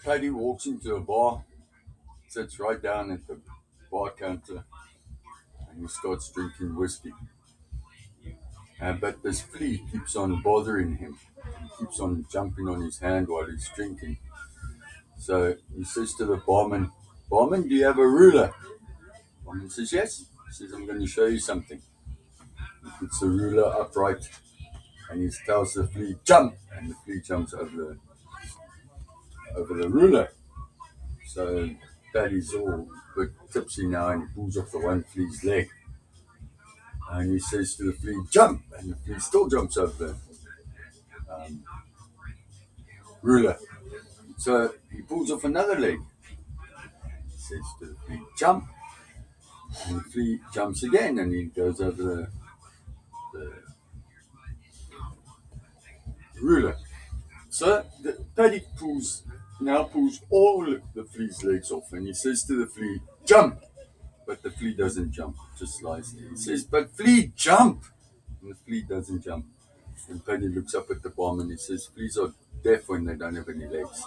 Paddy walks into a bar, sits right down at the bar counter, and he starts drinking whiskey. But this flea keeps on bothering him. He keeps on jumping on his hand while he's drinking. So he says to the barman, do you have a ruler? Barman says, yes. He says, I'm going to show you something. He puts the ruler upright and he tells the flea, jump! And the flea jumps over the ruler. So Paddy's all a bit tipsy now and he pulls off the one flea's leg. And he says to the flea, jump! And the flea still jumps over the ruler. So he pulls off another leg. He says to the flea, jump! And the flea jumps again and he goes over the ruler. So Paddy now pulls all the flea's legs off and he says to the flea, jump! But the flea doesn't jump, just lies there. He says, but flea, jump! And the flea doesn't jump. And Paddy looks up at the barman and he says, fleas are deaf when they don't have any legs.